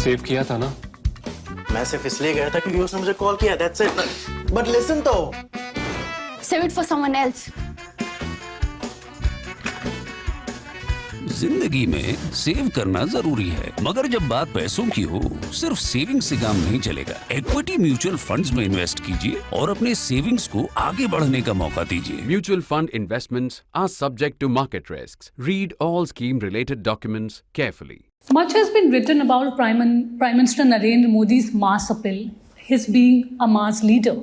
Save किया था ना? मैं सिर्फ इसलिए गया था क्योंकि उसने मुझे कॉल किया, that's it. But listen तो. Save it for someone else. जिंदगी में सेव करना जरूरी है, मगर जब बात पैसों की हो, सिर्फ सेविंग से काम नहीं चलेगा। इक्विटी म्यूचुअल फंड्स में इन्वेस्ट कीजिए और अपने सेविंग्स को आगे बढ़ने का मौका दीजिए। Mutual fund investments are subject to market risks. Read all scheme-related documents carefully. Much has been written about Prime Minister Narendra Modi's mass appeal, his being a mass leader.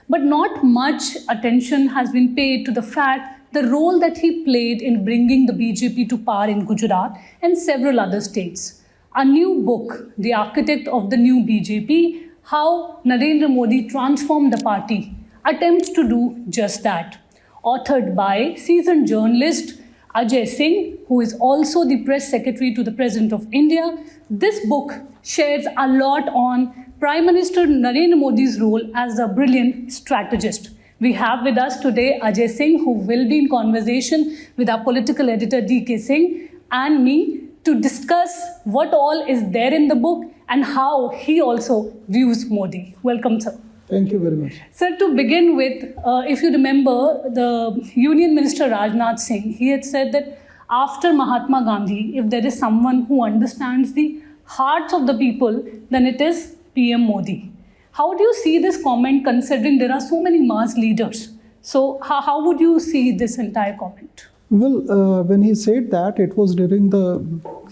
But not much attention has been paid to the fact the role that he played in bringing the BJP to power in Gujarat and several other states. A new book, The Architect of the New BJP, How Narendra Modi Transformed the Party, attempts to do just that. Authored by seasoned journalist Ajay Singh, who is also the press secretary to the President of India, this book shares a lot on Prime Minister Narendra Modi's role as a brilliant strategist. We have with us today Ajay Singh, who will be in conversation with our political editor D.K. Singh and me to discuss what all is there in the book and how he also views Modi. Welcome, sir. Thank you very much. Sir, to begin with, if you remember, the Union Minister Rajnath Singh, he had said that after Mahatma Gandhi, if there is someone who understands the hearts of the people, then it is PM Modi. How do you see this comment, considering there are so many mass leaders? So how would you see this entire comment? Well, when he said that, it was during the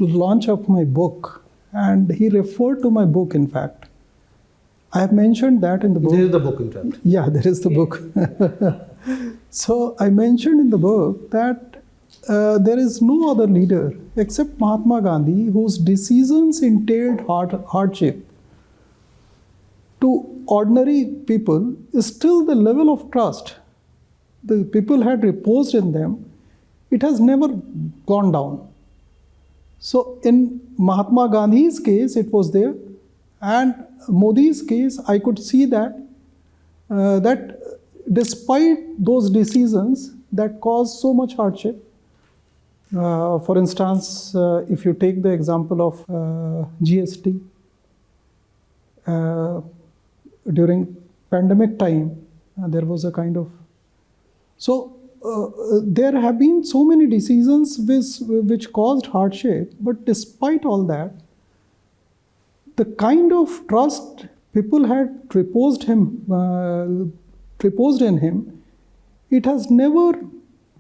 launch of my book, and he referred to my book, in fact. I have mentioned that in the book. There is the book, in fact. Yeah, there is the book. So I mentioned in the book that there is no other leader except Mahatma Gandhi whose decisions entailed hardship to ordinary people is still the level of trust the people had reposed in them. It has never gone down. So in Mahatma Gandhi's case, it was there, and Modi's case, I could see that despite those decisions that caused so much hardship, for instance, if you take the example of GST, during pandemic time, there was a kind of... So there have been so many decisions which caused hardship, but despite all that, the kind of trust people had reposed in him, it has never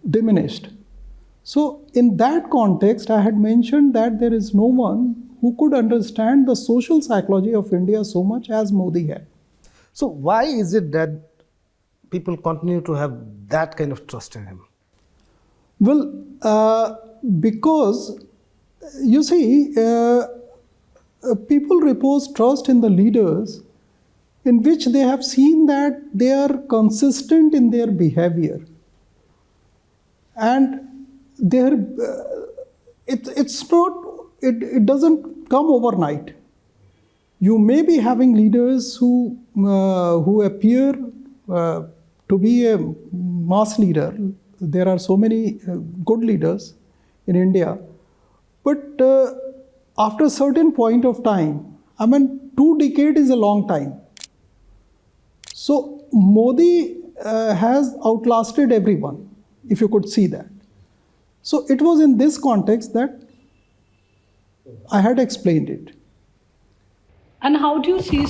diminished. So in that context, I had mentioned that there is no one who could understand the social psychology of India so much as Modi had. So why is it that people continue to have that kind of trust in him? Well, because you see, people repose trust in the leaders in which they have seen that they are consistent in their behavior, and it doesn't come overnight. You may be having leaders who appear to be a mass leader. There are so many good leaders in India, but after a certain point of time, 2 decades is a long time. So Modi has outlasted everyone, if you could see that. So it was in this context that I had explained it. And how do you see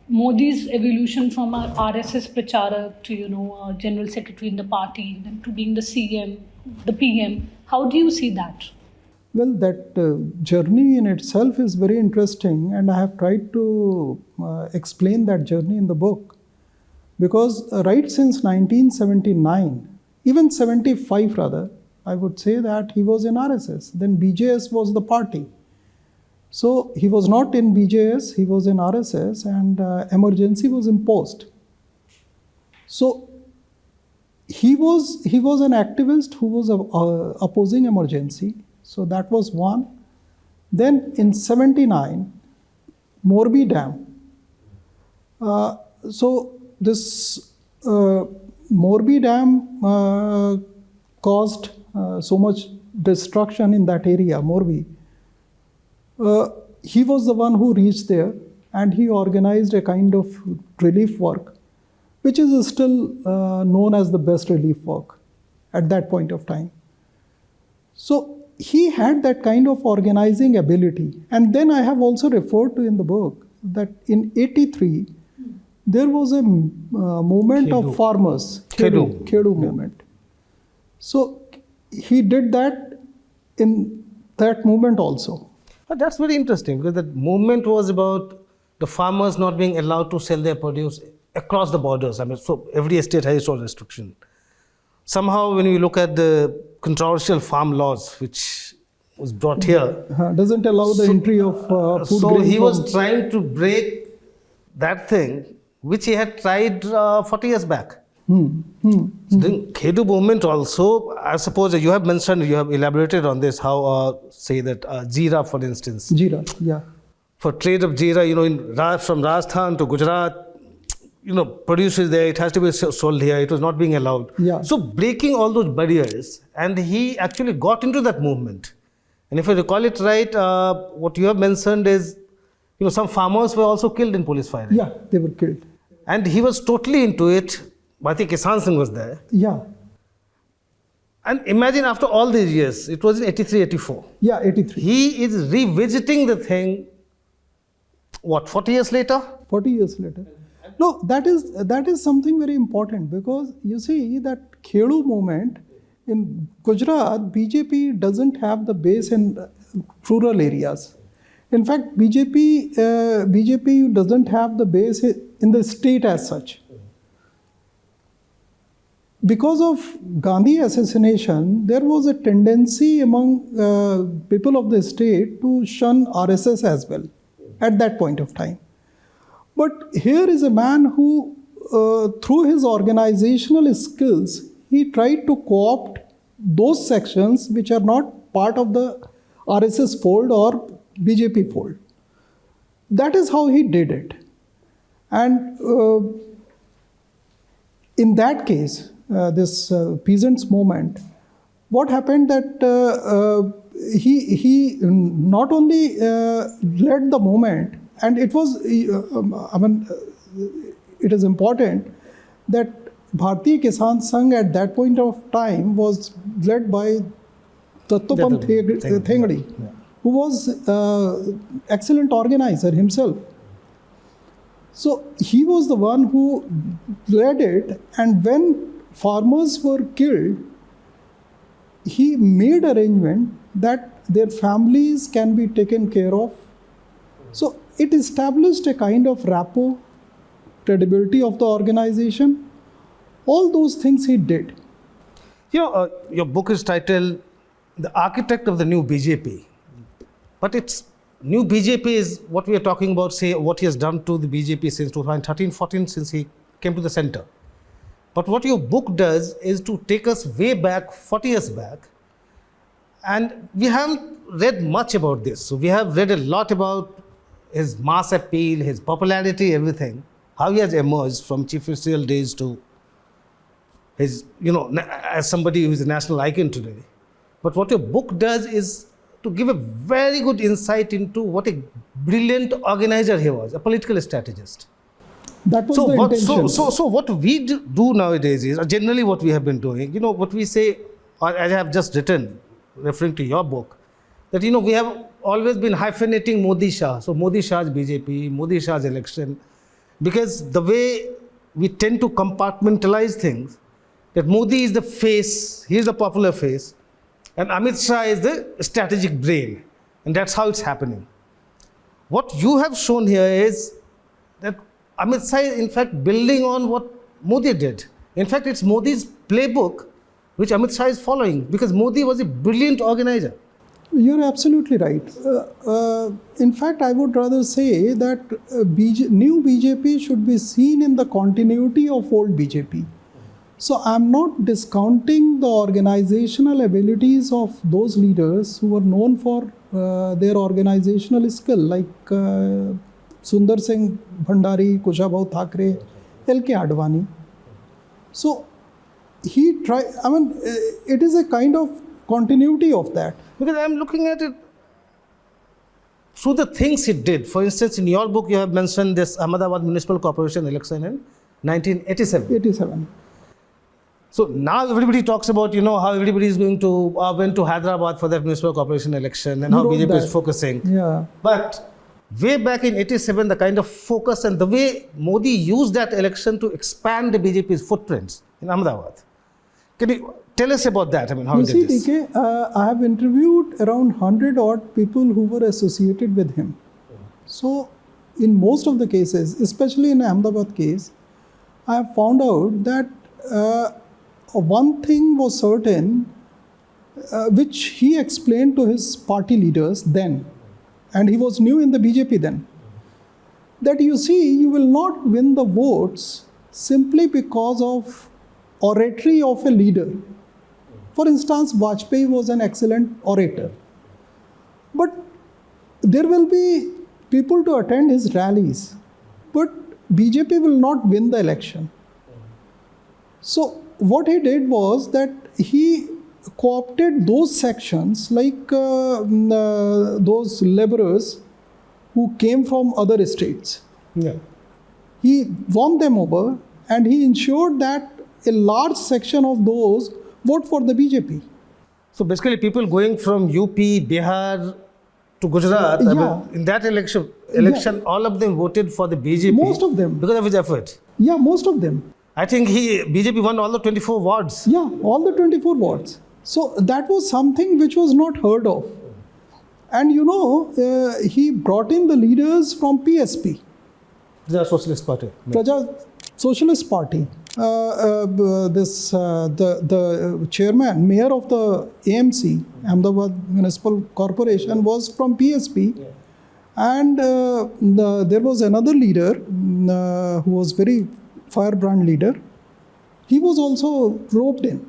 Modi's evolution from a RSS pracharak to general secretary in the party, then to being the CM, the PM? How do you see that? Well, that journey in itself is very interesting, and I have tried to explain that journey in the book. Because right since 1979, even 75 rather, I would say that he was in RSS. Then BJS was the party. So he was not in BJS, he was in RSS, and emergency was imposed. So he was an activist who was opposing emergency. So that was one. Then in 79, Morbi Dam. So this Morbi Dam caused so much destruction in that area, Morbi. he was the one who reached there, and he organized a kind of relief work, which is still known as the best relief work at that point of time. So he had that kind of organizing ability. And then I have also referred to in the book that in 83, there was a movement of farmers, Khedu movement. So he did that in that movement also. But that's very interesting, because that movement was about the farmers not being allowed to sell their produce across the borders. I mean, so every state has its own restriction. Somehow, when you look at the controversial farm laws, which was brought here, doesn't allow the entry of food so grain he was from- trying to break that thing, which he had tried 40 years back. So the Khedu movement also, I suppose you have mentioned, you have elaborated on this, how, say that Jeera, for instance. Jeera, yeah. For trade of Jeera, from Rajasthan to Gujarat, produce is there, it has to be sold here, it was not being allowed. Yeah. So breaking all those barriers, and he actually got into that movement. And if I recall it right, what you have mentioned is, some farmers were also killed in police firing. Yeah, they were killed. And he was totally into it. Bhati Kisan Singh was there. Yeah. And imagine after all these years, it was in 83, 84. Yeah, 83. He is revisiting the thing, 40 years later? 40 years later. No, that is something very important, because you see that Khedu movement in Gujarat, BJP doesn't have the base in rural areas. In fact, BJP doesn't have the base in the state as such. Because of Gandhi assassination, there was a tendency among people of the state to shun RSS as well at that point of time. But here is a man who, through his organizational skills, he tried to co-opt those sections which are not part of the RSS fold or BJP fold. That is how he did it. And in that case, this peasants movement, what happened that he not only led the movement, and it was, it is important that Bharatiya Kisan Sangh at that point of time was led by Tattopan Thengdi, who was excellent organizer himself. So he was the one who led it, and when farmers were killed, he made arrangement that their families can be taken care of. So it established a kind of rapport, credibility of the organization. All those things he did. Your book is titled The Architect of the New BJP. But it's new BJP is what we are talking about, say, what he has done to the BJP since 2013-14, since he came to the center. But what your book does is to take us way back, 40 years back. And we haven't read much about this. So we have read a lot about his mass appeal, his popularity, everything, how he has emerged from chief ministerial days to his, as somebody who is a national icon today. But what your book does is to give a very good insight into what a brilliant organizer he was, a political strategist. That was the intention. So what we do nowadays is, generally what we have been doing, what we say, or as I have just written, referring to your book, that, we have always been hyphenating Modi Shah. So Modi Shah's BJP, Modi Shah's election, because the way we tend to compartmentalize things, that Modi is the face, he is the popular face, and Amit Shah is the strategic brain. And that's how it's happening. What you have shown here is that Amit Shah is in fact building on what Modi did. In fact, it's Modi's playbook which Amit Shah is following, because Modi was a brilliant organizer. You're absolutely right. In fact, I would rather say that new BJP should be seen in the continuity of old BJP. So I'm not discounting the organizational abilities of those leaders who were known for their organizational skill, like Sundar Singh Bhandari, Kushabhau Thackeray, L.K. Advani. So he tried, it is a kind of continuity of that. Because I'm looking at it, through the things he did. For instance, in your book, you have mentioned this Ahmedabad Municipal Corporation election in 1987. 87. So now everybody talks about, how everybody is going to, went to Hyderabad for that municipal corporation election and You how wrote BJP that. is focusing. Yeah. But way back in 87, the kind of focus and the way Modi used that election to expand the BJP's footprints in Ahmedabad. Can you tell us about that? I mean, how You he did see, this? DK, I have interviewed around 100 odd people who were associated with him. So, in most of the cases, especially in Ahmedabad case, I have found out that one thing was certain, which he explained to his party leaders then, and he was new in the BJP then, that you see, you will not win the votes simply because of oratory of a leader. For instance, Vajpayee was an excellent orator. But there will be people to attend his rallies. But BJP will not win the election. So what he did was that he co-opted those sections like those laborers who came from other states. Yeah. He won them over and he ensured that a large section of those vote for the BJP. So basically, people going from UP, Bihar to Gujarat, I mean, in that election, all of them voted for the BJP. Most of them. Because of his effort. Yeah, most of them. I think BJP won all the 24 wards. Yeah, all the 24 wards. So that was something which was not heard of. And he brought in the leaders from PSP, The Socialist Party. Praja Socialist Party. The chairman, mayor of the AMC, Ahmedabad Municipal Corporation, was from PSP. Yeah. And there was another leader who was very firebrand leader. He was also roped in.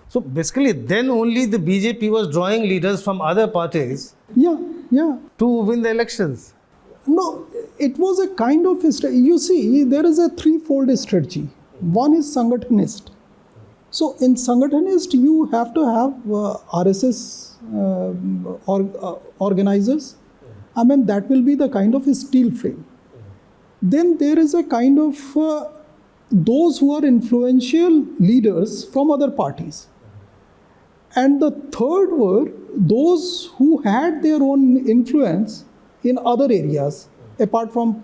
So basically, then only the BJP was drawing leaders from other parties Yeah. to win the elections. No, it was a kind of you see, there is a threefold strategy. One is Sangathanist. So in Sangathanist, you have to have RSS organizers. I mean, that will be the kind of a steel frame. Then there is a kind of those who are influential leaders from other parties. And the third were those who had their own influence in other areas apart from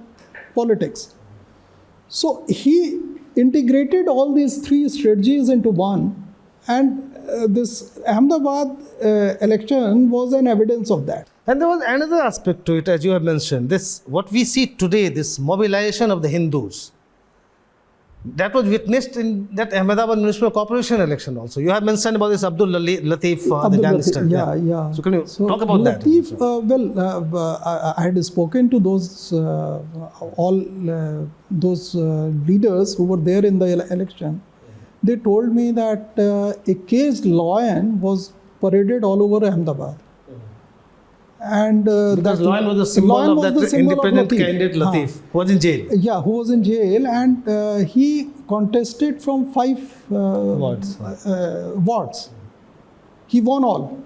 politics. So he integrated all these three strategies into one, and this Ahmedabad election was an evidence of that. And there was another aspect to it, as you have mentioned, this what we see today, this mobilization of the Hindus. That was witnessed in that Ahmedabad Municipal Corporation election also. You have mentioned about this Abdul Latif, the gangster. Yeah. So can you talk about Latif, that? I had spoken to those those leaders who were there in the election. They told me that a caged lion was paraded all over Ahmedabad. And because lion was the symbol of that independent candidate Latif, who was in jail. Yeah, who was in jail, and he contested from 5 wards. He won all.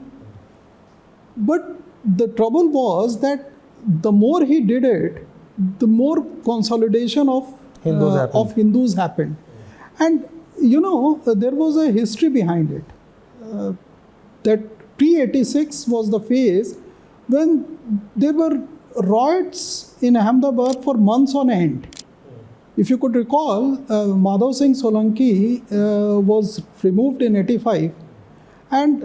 But the trouble was that the more he did it, the more consolidation of Hindus happened. And there was a history behind it. That pre-86 was the phase when there were riots in Ahmedabad for months on end. If you could recall, Madhav Singh Solanki was removed in 85, and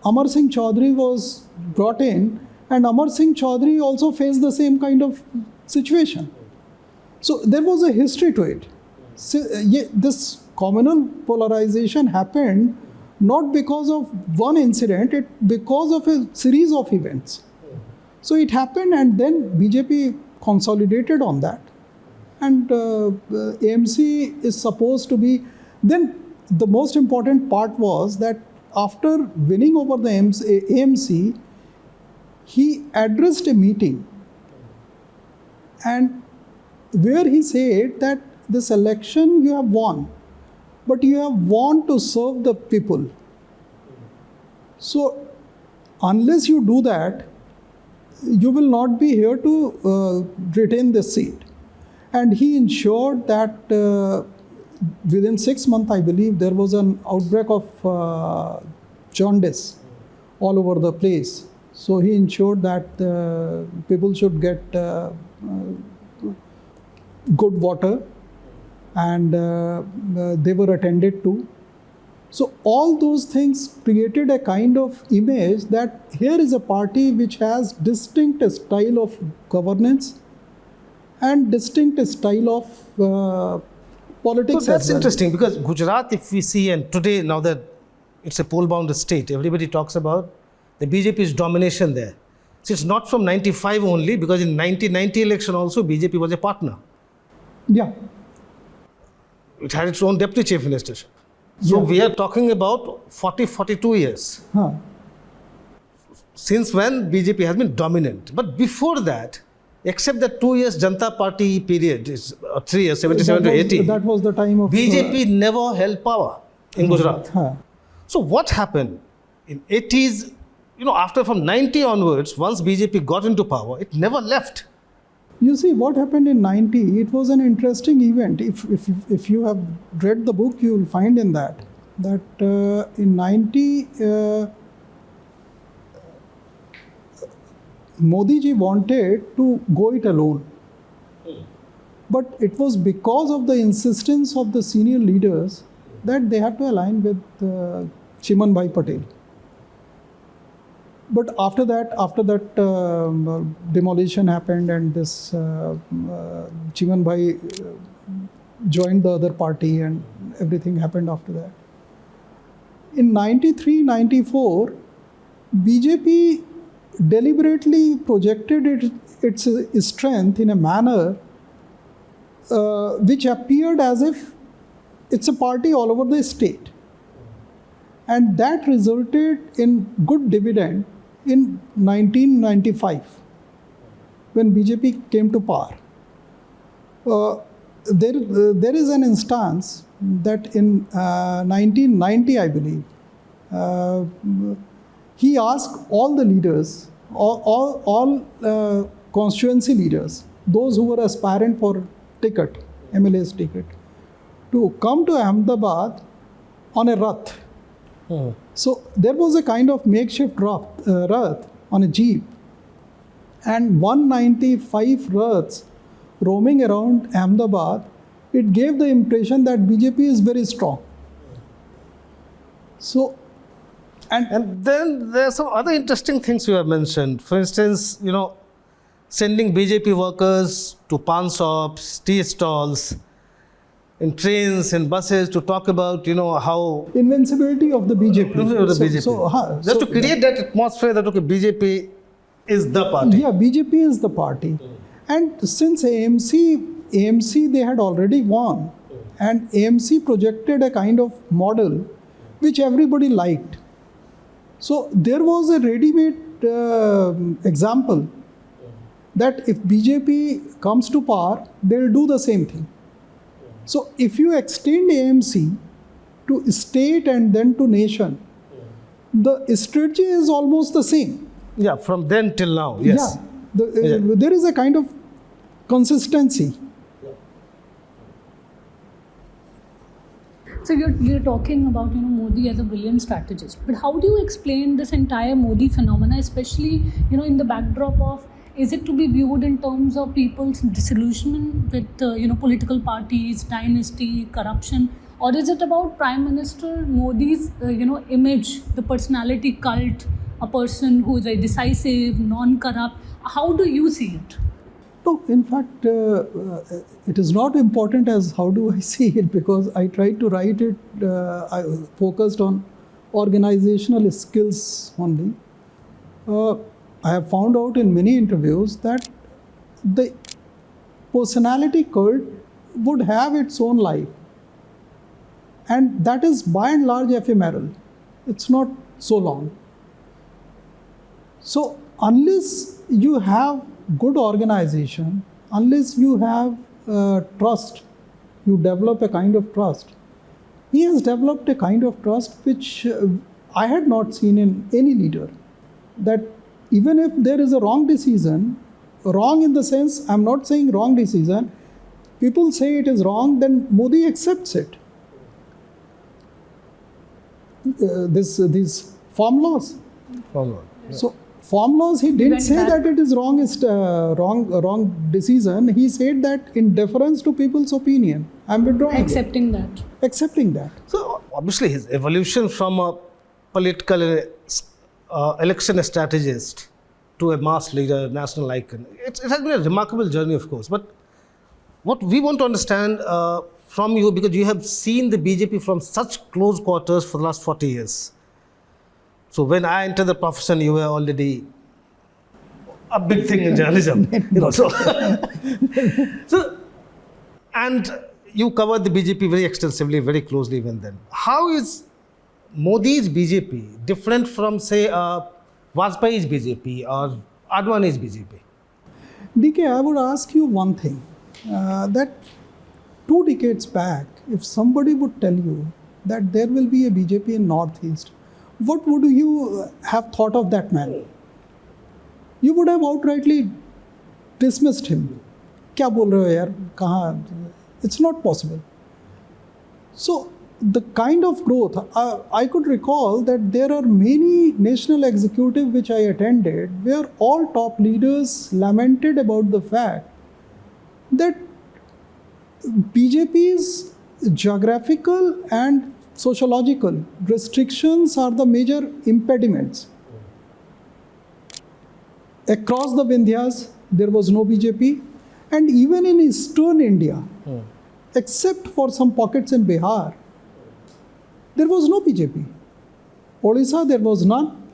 Amar Singh Chaudhary was brought in, and Amar Singh Chaudhary also faced the same kind of situation. So there was a history to it. So, this communal polarization happened not because of one incident, because of a series of events. So it happened, and then BJP consolidated on that. And AMC is supposed to be... Then the most important part was that after winning over the AMC, he addressed a meeting, and where he said that this election you have won, but you have won to serve the people. So unless you do that, you will not be here to retain this seat. And he ensured that within 6 months, I believe, there was an outbreak of jaundice all over the place. So he ensured that people should get good water, and they were attended to. So all those things created a kind of image that here is a party which has distinct style of governance and distinct style of politics. So that's as well. interesting, because Gujarat, if we see, and today, now that it's a poll-bound state, everybody talks about the BJP's domination there. So it's not from 95 only, because in 1990 election also BJP was a partner. Yeah. It had its own deputy chief ministership. So Yeah. we are talking about 42 years. Huh. Since when BJP has been dominant. But before that, except that 2 years Janata Party period, is 3 years, 77 to 80, That was the time of BJP never held power in Gujarat. Huh. So what happened in 80s, after from 90 onwards, once BJP got into power, it never left. You see, what happened in 90, it was an interesting event. If you have read the book, you will find in that in 90, Modi ji wanted to go it alone. But it was because of the insistence of the senior leaders that they have to align with Chiman Bhai Patel. But after that demolition happened, and this Chiman Bhai joined the other party, and everything happened after that. In 93, 94, BJP deliberately projected its strength in a manner which appeared as if it's a party all over the state. And that resulted in good dividend in 1995, when BJP came to power. There is an instance that in 1990, I believe, he asked all the leaders, all constituency leaders, those who were aspirant for ticket, MLA's ticket, to come to Ahmedabad on a rath. So there was a kind of makeshift rath on a jeep, and 195 raths roaming around Ahmedabad. It gave the impression that BJP is very strong. So, And then there are some other interesting things you have mentioned. For instance, sending BJP workers to pawn shops, tea stalls, in trains, in buses, to talk about, how... invincibility of the BJP. Just to create that atmosphere that, okay, BJP is the party. Yeah, BJP is the party. And since AMC they had already won, and AMC projected a kind of model which everybody liked. So there was a ready-made example that if BJP comes to power, they'll do the same thing. So if you extend AMC to state and then to nation, the strategy is almost the same. Yeah, from then till now, yes. Yeah, there is a kind of consistency. So you're talking about Modi as a brilliant strategist, but how do you explain this entire Modi phenomena, especially in the backdrop of, is it to be viewed in terms of people's disillusionment with political parties, dynasty, corruption, or is it about Prime Minister Modi's image, the personality cult, a person who is very decisive, non-corrupt? How do you see it? No, in fact, it is not important as how do I see it, because I tried to write it, I focused on organizational skills only. I have found out in many interviews that the personality cult would have its own life. And that is by and large ephemeral. It's not so long. So unless you have good organization, unless you have trust, you develop a kind of trust. He has developed a kind of trust which I had not seen in any leader, that even if there is a wrong decision, wrong in the sense, I'm not saying wrong decision, people say it is wrong, then Modi accepts it. These farm laws. So farm laws, he didn't say that it is wrong, wrong decision. He said that in deference to people's opinion, I'm withdrawing. Accepting that. Accepting that. So obviously his evolution from a political election strategist to a mass leader, national icon, it has been a remarkable journey, of course. But what we want to understand from you, because you have seen the BJP from such close quarters for the last 40 years. So when I entered the profession, you were already a big thing in journalism. So, and you covered the BJP very extensively, very closely even then. How is Modi's BJP different from, say, Vajpayee's BJP or Advani's BJP? DK, I would ask you one thing. That 2 decades back, if somebody would tell you that there will be a BJP in Northeast, what would you have thought of that man? You would have outrightly dismissed him. Kya bol rahe ho yaar? Kahan? It's not possible. So the kind of growth, I could recall that there are many national executives which I attended where all top leaders lamented about the fact that BJP's geographical and sociological restrictions are the major impediments. Across the Vindhyas, there was no BJP, and even in eastern India, except for some pockets in Bihar, there was no BJP. Odisha, there was none.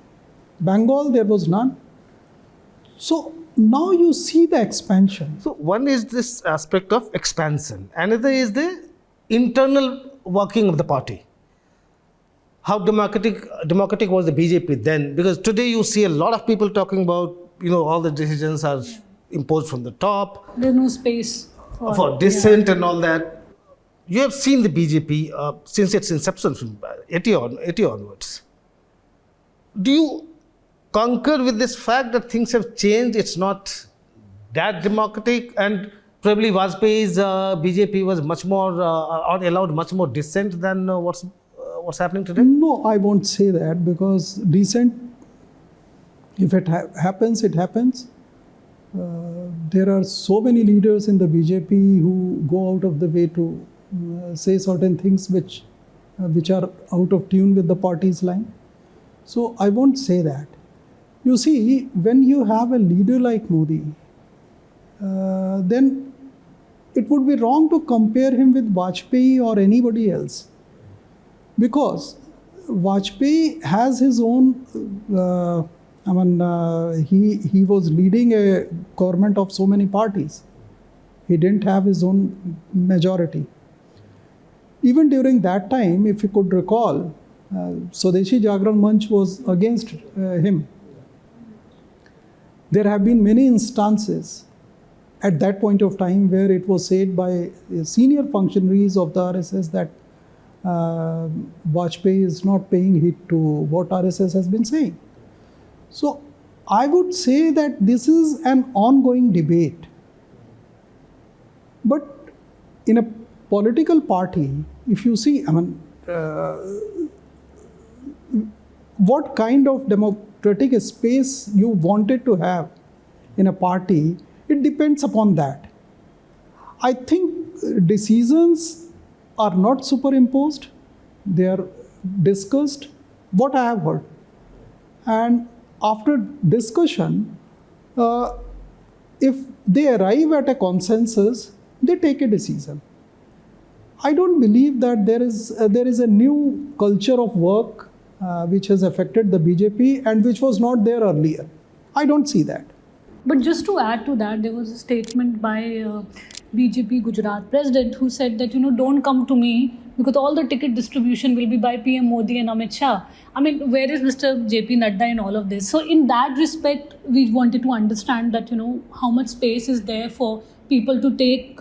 Bengal, there was none. So now you see the expansion. So one is this aspect of expansion. Another is the internal working of the party. How democratic was the BJP then? Because today you see a lot of people talking about, all the decisions are imposed from the top. There's no space for dissent and all that. You have seen the BJP since its inception from 80 onwards. Do you concur with this fact that things have changed? It's not that democratic, and probably Vajpayee's BJP was much more or allowed much more dissent than what's happening today? No, I won't say that, because dissent, if it happens, it happens. There are so many leaders in the BJP who go out of the way to say certain things which are out of tune with the party's line. So I won't say that. You see, when you have a leader like Modi, then it would be wrong to compare him with Vajpayee or anybody else, because Vajpayee has his own, he was leading a government of so many parties. He didn't have his own majority. Even during that time, if you could recall, Swadeshi Jagran Manch was against him. There have been many instances at that point of time where it was said by senior functionaries of the RSS that Vajpayee is not paying heed to what RSS has been saying. So I would say that this is an ongoing debate. But in a political party, if you see, what kind of democratic space you wanted to have in a party, it depends upon that. I think decisions are not superimposed, they are discussed, what I have heard. And after discussion, if they arrive at a consensus, they take a decision. I don't believe that there is a new culture of work which has affected the BJP and which was not there earlier. I don't see that. But just to add to that, there was a statement by BJP Gujarat president who said that, don't come to me because all the ticket distribution will be by PM Modi and Amit Shah. Where is Mr. JP Nadda in all of this? So in that respect, we wanted to understand that, how much space is there for people to take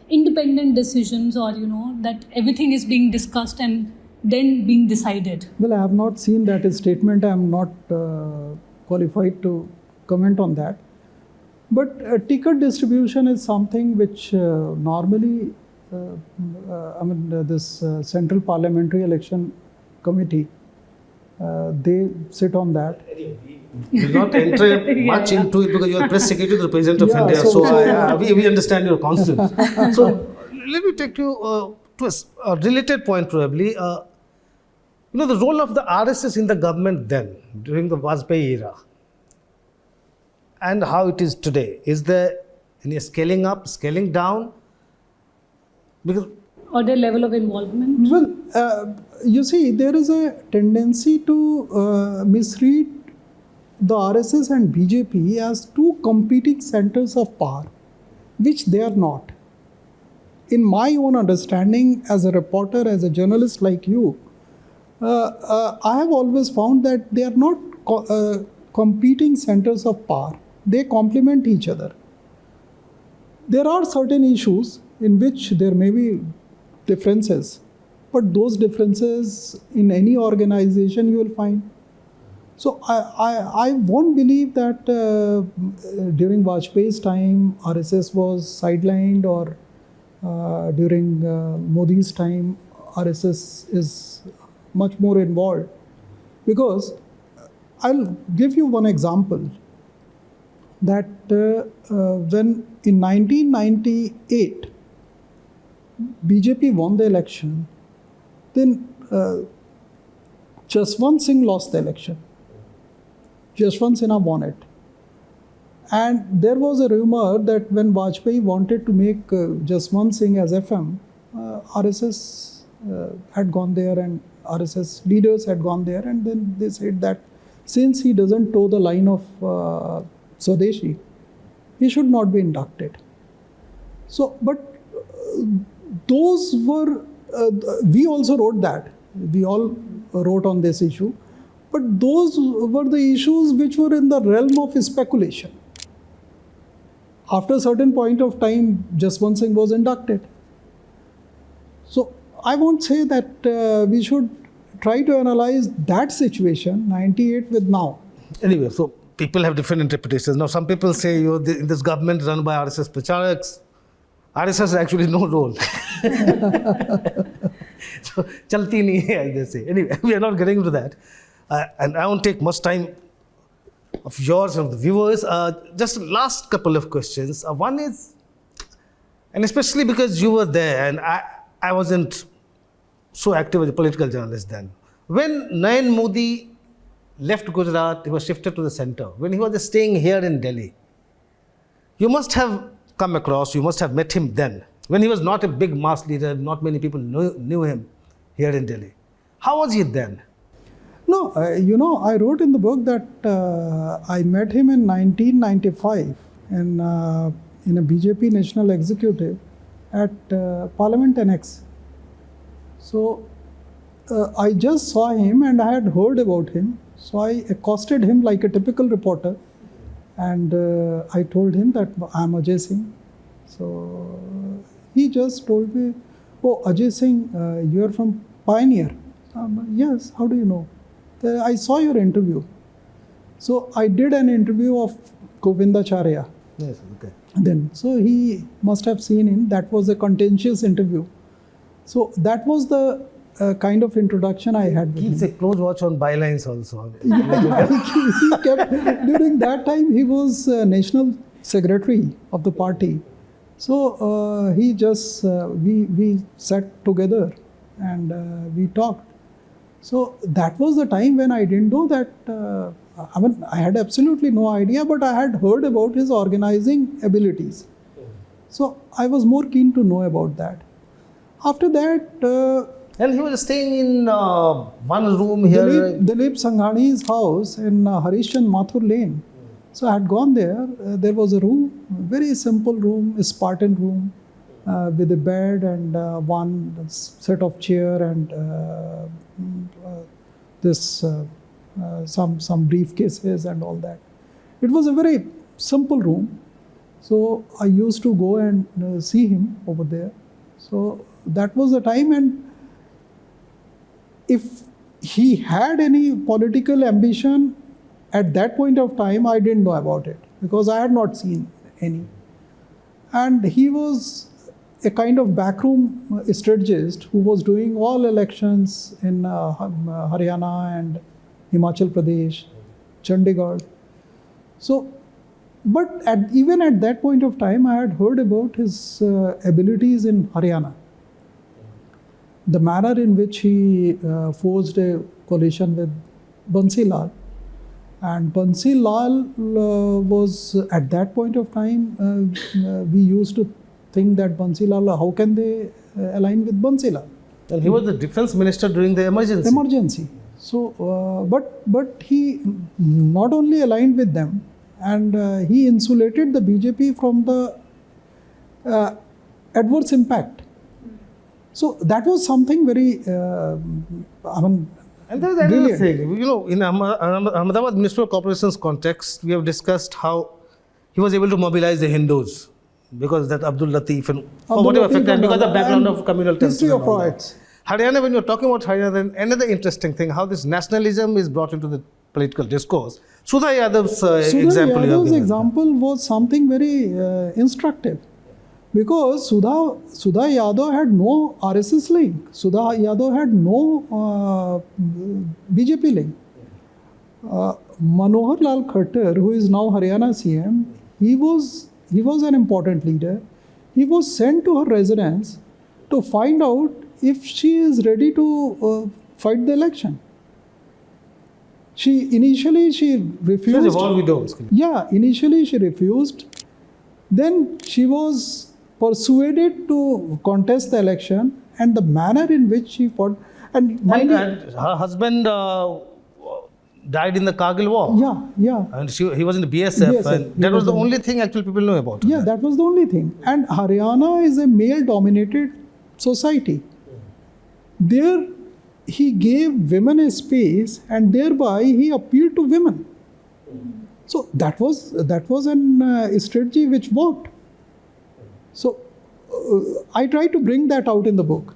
independent decisions, or, that everything is being discussed and then being decided. Well, I have not seen that statement. I am not qualified to comment on that. But ticket distribution is something which normally, this Central Parliamentary Election Committee, they sit on that. Will not enter much into it because you are press secretary to the President of India. So we understand your concerns. So let me take you to a related point probably. The role of the RSS in the government then, during the Vajpayee era, and how it is today. Is there any scaling up, scaling down? Because Or their level of involvement? Well, you see, there is a tendency to misread the RSS and BJP as two competing centers of power, which they are not. In my own understanding, as a reporter, as a journalist like you, I have always found that they are not competing centers of power. They complement each other. There are certain issues in which there may be differences, but those differences in any organization you will find. So I won't believe that during Vajpayee's time RSS was sidelined, or during Modi's time RSS is much more involved. Because I'll give you one example, that when in 1998 BJP won the election, then Jaswant Singh lost the election. Jaswant Sinha won it. And there was a rumor that when Vajpayee wanted to make Jaswant Singh as FM, RSS had gone there and RSS leaders had gone there, and then they said that since he doesn't toe the line of Swadeshi, he should not be inducted. So, but those were, we also wrote that. We all wrote on this issue. But those were the issues which were in the realm of speculation. After a certain point of time, Jaswant Singh was inducted. So I won't say that we should try to analyze that situation, 98 with now. anyway, so people have different interpretations. Now, some people say in this government run by RSS Pracharaks, RSS has actually no role. So, chalti nahi hai, as they say. Anyway, we are not getting into that. And I won't take much time of yours and of the viewers. Just last couple of questions. One is, and especially because you were there and I wasn't so active as a political journalist then. When Narendra Modi left Gujarat, he was shifted to the center. When he was staying here in Delhi, you must have come across, you must have met him then, when he was not a big mass leader, not many people knew him here in Delhi. How was he then? No, I wrote in the book that I met him in 1995 in a BJP national executive at Parliament Annex. So I just saw him and I had heard about him. So I accosted him like a typical reporter and I told him that I'm Ajay Singh. So he just told me, "Oh, Ajay Singh, you're from Pioneer." Yes, how do you know? I saw your interview. So I did an interview of Govindacharya. Yes, okay. Then, so he must have seen him. That was a contentious interview. So that was the kind of introduction I had with Keeps him. a close watch on bylines also. He kept, during that time, he was national secretary of the party. So he just, we sat together and we talked. So that was the time when I didn't know that, I had absolutely no idea, but I had heard about his organizing abilities. So I was more keen to know about that. After that, And he was staying in one room here. Dilip Sanghani's house in Harishchand Mathur Lane. So I had gone there. There was a room, very simple room, a Spartan room, with a bed and one set of chair and some briefcases and all that. It was a very simple room. So I used to go and see him over there. So that was the time, and if he had any political ambition, at that point of time, I didn't know about it because I had not seen any. And he was a kind of backroom strategist who was doing all elections in Haryana and Himachal Pradesh, Chandigarh. So, but even at that point of time, I had heard about his abilities in Haryana. The manner in which he forged a coalition with Bansi Lal. And Bansi Lal was, at that point of time, we used to think that Bansi Lal, how can they align with Bansi Lal? And he was the defense minister during the emergency. So, but he not only aligned with them, and he insulated the BJP from the adverse impact. So that was something very, And there's another thing, in Ahmedabad Municipal Corporation's context, we have discussed how he was able to mobilize the Hindus because that Abdul Latif and for whatever fact, and because of the background of communal tensions. History of riots. Haryana, when you're talking about Haryana, then another interesting thing, how this nationalism is brought into the political discourse. Sudha Yadav's example. Yadav's example was something very instructive. Because Sudha Yadav had no RSS link. Sudha Yadav had no BJP link. Manohar Lal Khattar, who is now Haryana CM, he was an important leader. He was sent to her residence to find out if she is ready to fight the election. Initially refused. She was evolved widows. Yeah, initially she refused. Then she was persuaded to contest the election, and the manner in which she fought, and her husband died in the Kargil war. Yeah. And he was in the BSF, and that was the only thing actually people know about. Yeah, that was the only thing. And Haryana is a male-dominated society. There, he gave women a space, and thereby he appealed to women. So that was an strategy which worked. So, I try to bring that out in the book.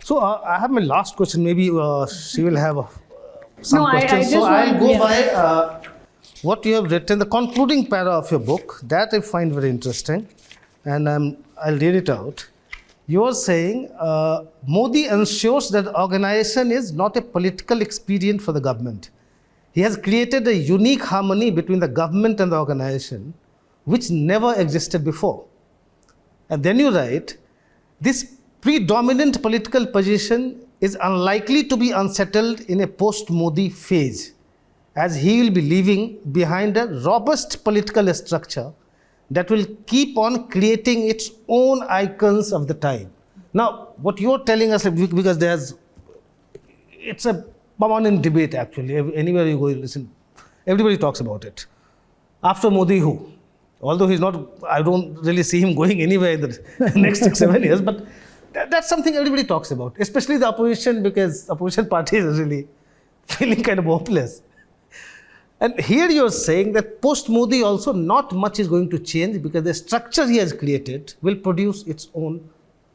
So, I have my last question. Maybe she will have some questions. So, I'll go by what you have written, the concluding para of your book. That I find very interesting. And I'll read it out. You are saying, Modi ensures that organization is not a political expedient for the government. He has created a unique harmony between the government and the organization, which never existed before. And then you write, this predominant political position is unlikely to be unsettled in a post-Modi phase, as he will be leaving behind a robust political structure that will keep on creating its own icons of the time. Now, what you're telling us, because it's a permanent debate actually, anywhere you go, you listen, everybody talks about it. After Modi, who? Although he's not, I don't really see him going anywhere in the next 6-7 years, but that's something everybody talks about, especially the opposition, because opposition parties are really feeling kind of hopeless. And here you're saying that post-Modi also not much is going to change because the structure he has created will produce its own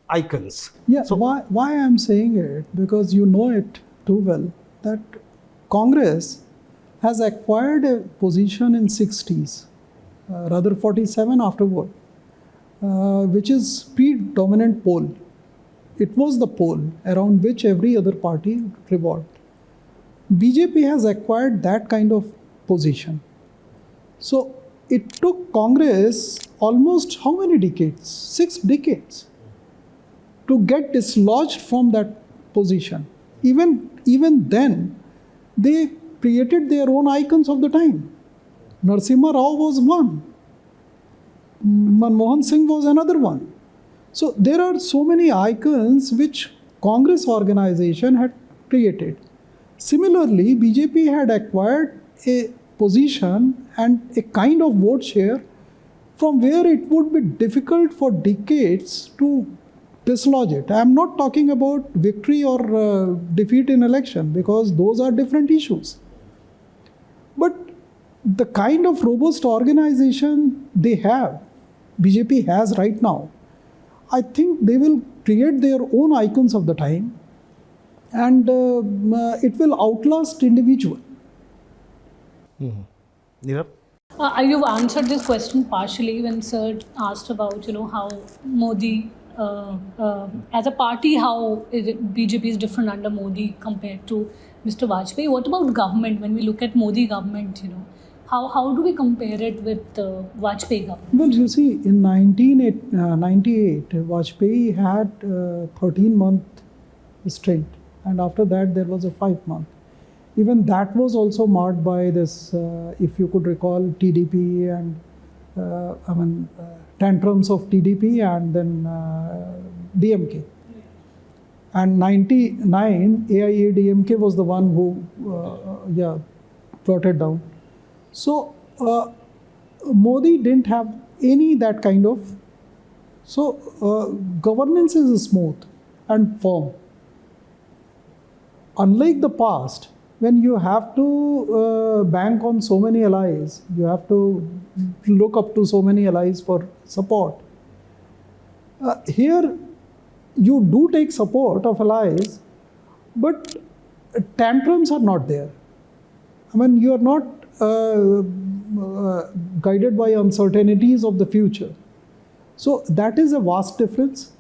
icons. Yeah, so why I'm saying it, because you know it too well, that Congress has acquired a position in 60s. Rather 47 afterward, which is predominant pole. It was the pole around which every other party revolved. BJP has acquired that kind of position. So it took Congress almost how many decades? 6 decades to get dislodged from that position. Even then, they created their own icons of the time. Narasimha Rao was one. Manmohan Singh was another one. So there are so many icons which Congress organization had created. Similarly, BJP had acquired a position and a kind of vote share from where it would be difficult for decades to dislodge it. I am not talking about victory or defeat in election because those are different issues. But the kind of robust organization they have, BJP has right now, I think they will create their own icons of the time and it will outlast individual. Neelam? You've answered this question partially when Sir asked about, how Modi, as a party, how BJP is different under Modi compared to Mr. Vajpayee. What about government? When we look at Modi government, how do we compare it with Vajpayee government? Well, you see, in 1998, Vajpayee had 13-month stint, and after that there was a 5-month. Even that was also marred by this, if you could recall, TDP and tantrums of TDP and then DMK. And 99, AIADMK was the one who brought it down. So Modi didn't have any that kind of. So governance is smooth and firm. Unlike the past, when you have to bank on so many allies, you have to look up to so many allies for support. Here, you do take support of allies, but tantrums are not there. You are not guided by uncertainties of the future. So that is a vast difference.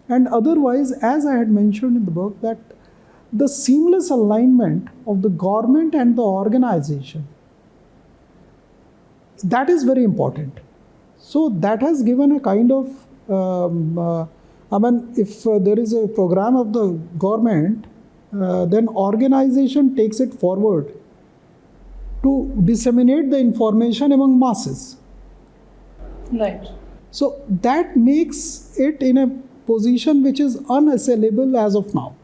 And otherwise, as I had mentioned in the book, that the seamless alignment of the government and the organization, that is very important. So that has given a kind of, if there is a program of the government, then organization takes it forward to disseminate the information among masses. Right. So that makes it in a position which is unassailable as of now.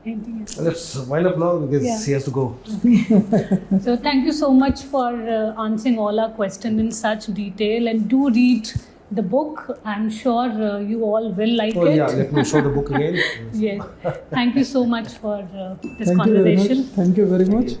Anything else? Let's wind up now because he has to go. So thank you so much for answering all our questions in such detail, and do read the book. I'm sure you all will like it. Yeah, let me show the book again. Yes. Thank you so much for this Thank conversation. Thank you very much.